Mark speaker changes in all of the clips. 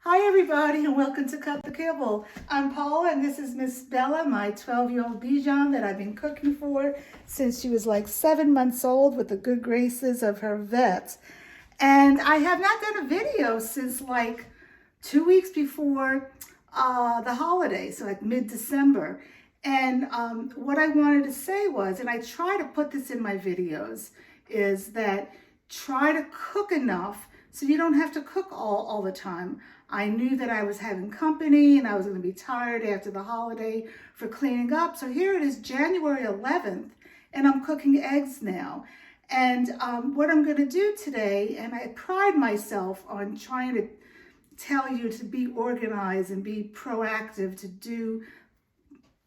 Speaker 1: Hi everybody and welcome to Cut the Kibble. I'm Paula and this is Miss Bella, my 12-year-old Bichon that I've been cooking for since she was like 7 months old with the good graces of her vet. And I have not done a video since like 2 weeks before the holiday, so like mid-December. And what I wanted to say was, and I try to put this in my videos, is that try to cook enough so you don't have to cook all the time. I knew that I was having company and I was going to be tired after the holiday for cleaning up. So here it is January 11th and I'm cooking eggs now. And what I'm going to do today, and I pride myself on trying to tell you to be organized and be proactive to do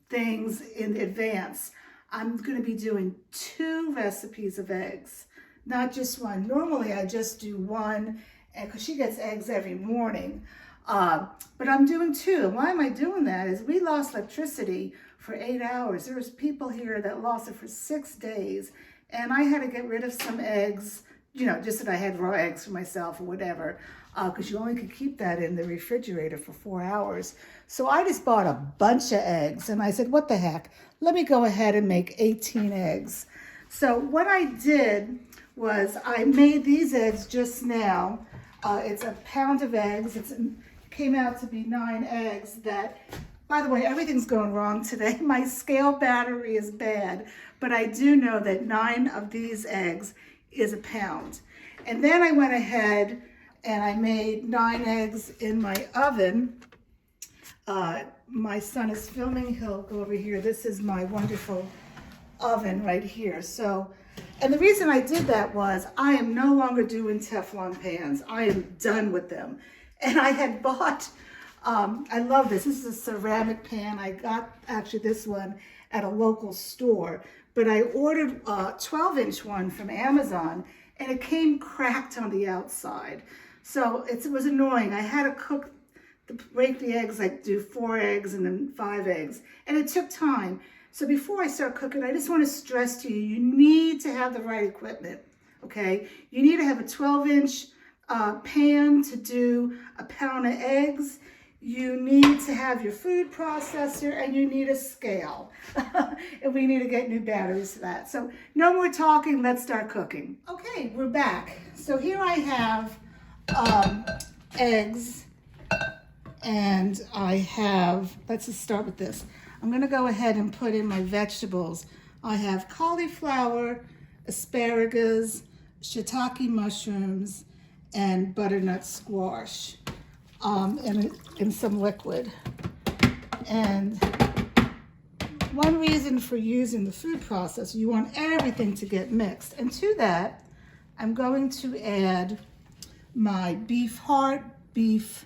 Speaker 1: things in advance. I'm going to be doing 2 recipes of eggs, not just one. Normally I just do one because she gets eggs every morning. But I'm doing 2. And why am I doing that is we lost electricity for 8 hours. There was people here that lost it for 6 days. And I had to get rid of some eggs, you know, just that I had raw eggs for myself or whatever, because you only could keep that in the refrigerator for 4 hours. So I just bought a bunch of eggs and I said, what the heck? Let me go ahead and make 18 eggs. So what I did was I made these eggs just now. It's a pound of eggs. It came out to be 9 eggs that, by the way, everything's going wrong today. My scale battery is bad, but I do know that 9 of these eggs is a pound. And then I went ahead and I made 9 eggs in my oven. My son is filming. He'll go over here. This is my wonderful oven right here. So, and the reason I did that was I am no longer doing Teflon pans. I am done with them. And I had bought, I love this. This is a ceramic pan. I got actually this one at a local store, but I ordered a 12-inch one from Amazon and it came cracked on the outside. So it was annoying. I had to break the eggs, like do 4 eggs and then 5 eggs. And it took time. So before I start cooking, I just want to stress to you, you need to have the right equipment, okay? You need to have a 12-inch pan to do a pound of eggs. You need to have your food processor and you need a scale. And we need to get new batteries for that. So no more talking, let's start cooking. Okay, we're back. So here I have eggs and I have, let's just start with this. I'm going to go ahead and put in my vegetables. I have cauliflower, asparagus, shiitake mushrooms, and butternut squash, and some liquid. And one reason for using the food processor, you want everything to get mixed. And to that, I'm going to add my beef heart, beef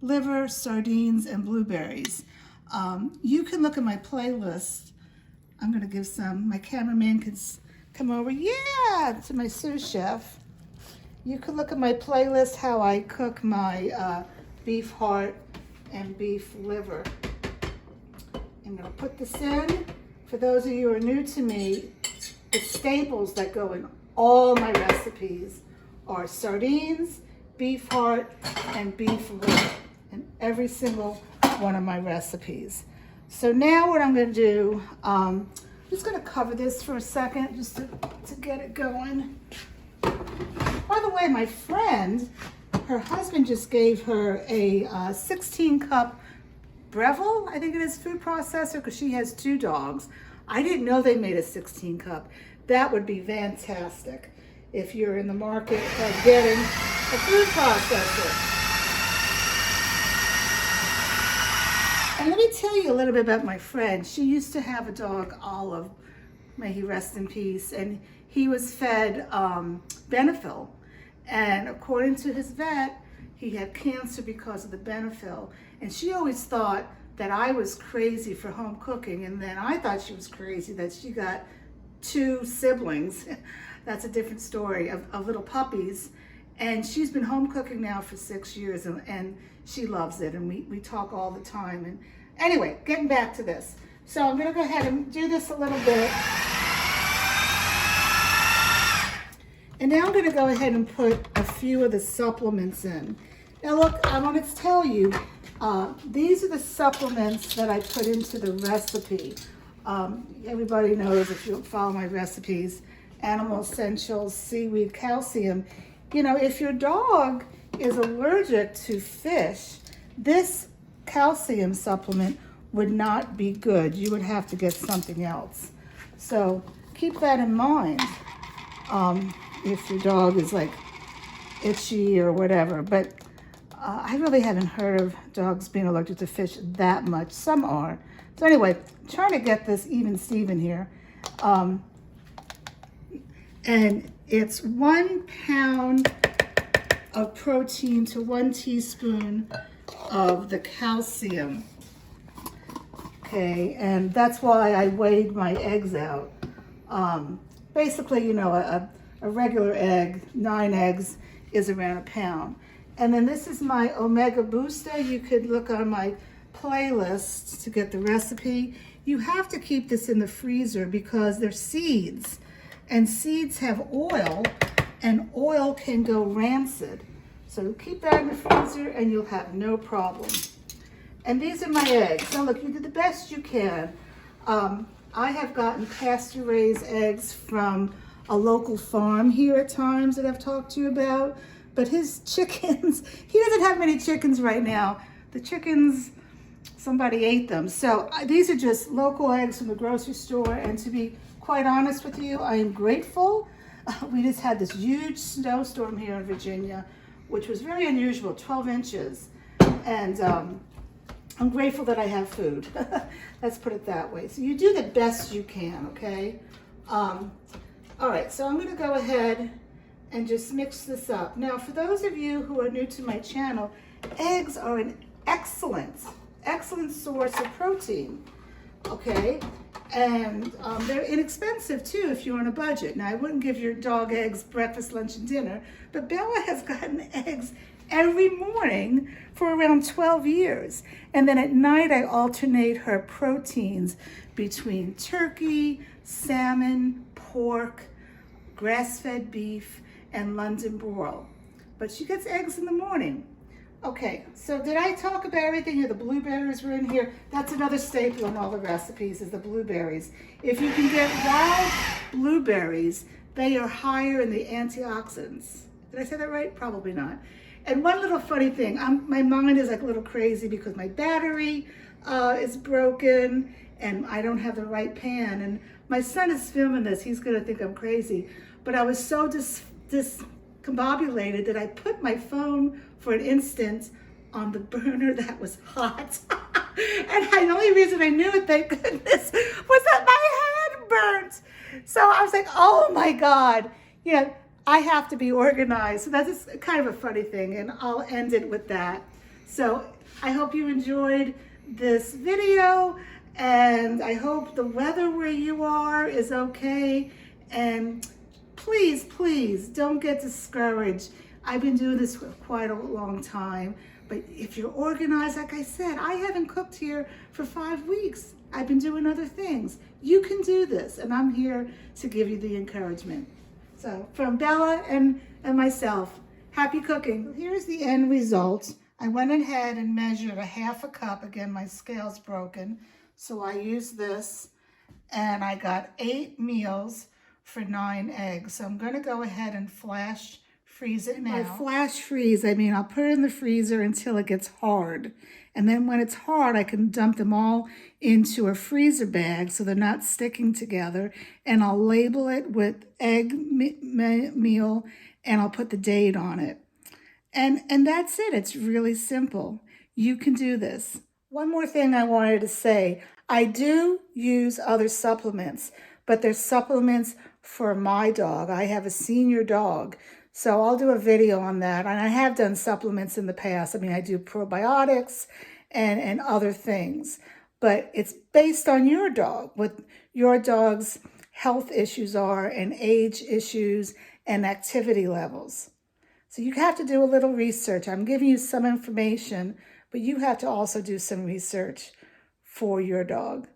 Speaker 1: liver, sardines, and blueberries. You can look at my playlist. I'm going to give some, my cameraman can come over, yeah, to my sous chef. You can look at my playlist how I cook my beef heart and beef liver. I'm going to put this in. For those of you who are new to me, the staples that go in all my recipes are sardines, beef heart, and beef liver in every single one of my recipes. So now what I'm going to do, I'm just going to cover this for a second just to get it going. By the way, my friend, her husband just gave her a 16-cup Breville, I think it is, food processor, because she has 2 dogs. I didn't know they made a 16-cup. That would be fantastic if you're in the market of getting a food processor. And let me tell you a little bit about my friend. She used to have a dog, Olive, may he rest in peace, and he was fed Benefil. And according to his vet, he had cancer because of the Benefil. And she always thought that I was crazy for home cooking, and then I thought she was crazy that she got 2 siblings. That's a different story, of little puppies. And she's been home cooking now for 6 years, and she loves it, and we talk all the time. And anyway, getting back to this. So I'm going to go ahead and do this a little bit. And now I'm going to go ahead and put a few of the supplements in. Now look, I want to tell you, these are the supplements that I put into the recipe. Everybody knows, if you follow my recipes, Animal Essentials, Seaweed, Calcium. You know, if your dog is allergic to fish, this calcium supplement would not be good. You would have to get something else. So keep that in mind if your dog is like itchy or whatever. But I really haven't heard of dogs being allergic to fish that much. Some are. So anyway, trying to get this even Steven here. And it's 1 pound of protein to 1 teaspoon of the calcium. Okay, and that's why I weighed my eggs out. Basically, you know, a regular egg, 9 eggs, is around 1 pound. And then this is my Omega Booster. You could look on my playlist to get the recipe. You have to keep this in the freezer because they're seeds. And seeds have oil, and oil can go rancid. So keep that in the freezer and you'll have no problem. And these are my eggs. Now look, you did the best you can. I have gotten pasture-raised eggs from a local farm here at times that I've talked to you about. But his chickens, he doesn't have many chickens right now. The chickens, somebody ate them. So these are just local eggs from the grocery store. And to be quite honest with you, I am grateful. We just had this huge snowstorm here in Virginia, which was very unusual, 12 inches. And I'm grateful that I have food. Let's put it that way. So you do the best you can, okay? All right, so I'm gonna go ahead and just mix this up. Now, for those of you who are new to my channel, eggs are an excellent source of protein, okay? And they're inexpensive too if you're on a budget. Now, I wouldn't give your dog eggs breakfast, lunch, and dinner, but Bella has gotten eggs every morning for around 12 years. And then at night, I alternate her proteins between turkey, salmon, pork, grass-fed beef, and London broil. But she gets eggs in the morning. Okay, so did I talk about everything here? The blueberries were in here. That's another staple in all the recipes is the blueberries. If you can get wild blueberries, they are higher in the antioxidants. Did I say that right? Probably not. And one little funny thing, my mind is like a little crazy because my battery is broken and I don't have the right pan. And my son is filming this. He's gonna think I'm crazy. But I was so discombobulated that I put my phone for an instant on the burner that was hot. And the only reason I knew it, thank goodness, was that my hand burnt. So I was like, oh my God, you know, I have to be organized. So that's kind of a funny thing, and I'll end it with that. So I hope you enjoyed this video, and I hope the weather where you are is okay. And please, please don't get discouraged. I've been doing this for quite a long time, but if you're organized, like I said, I haven't cooked here for 5 weeks. I've been doing other things. You can do this, and I'm here to give you the encouragement. So from Bella and myself, happy cooking. Here's the end result. I went ahead and measured 1/2 cup. Again, my scale's broken. So I used this and I got 8 meals for 9 eggs. So I'm gonna go ahead and flash freeze it now. By flash freeze, I mean I'll put it in the freezer until it gets hard. And then when it's hard, I can dump them all into a freezer bag so they're not sticking together. And I'll label it with egg meal and I'll put the date on it. And that's it. It's really simple. You can do this. One more thing I wanted to say. I do use other supplements, but they're supplements for my dog. I have a senior dog. So I'll do a video on that. And I have done supplements in the past. I mean, I do probiotics and other things. But it's based on your dog, what your dog's health issues are and age issues and activity levels. So you have to do a little research. I'm giving you some information, but you have to also do some research for your dog.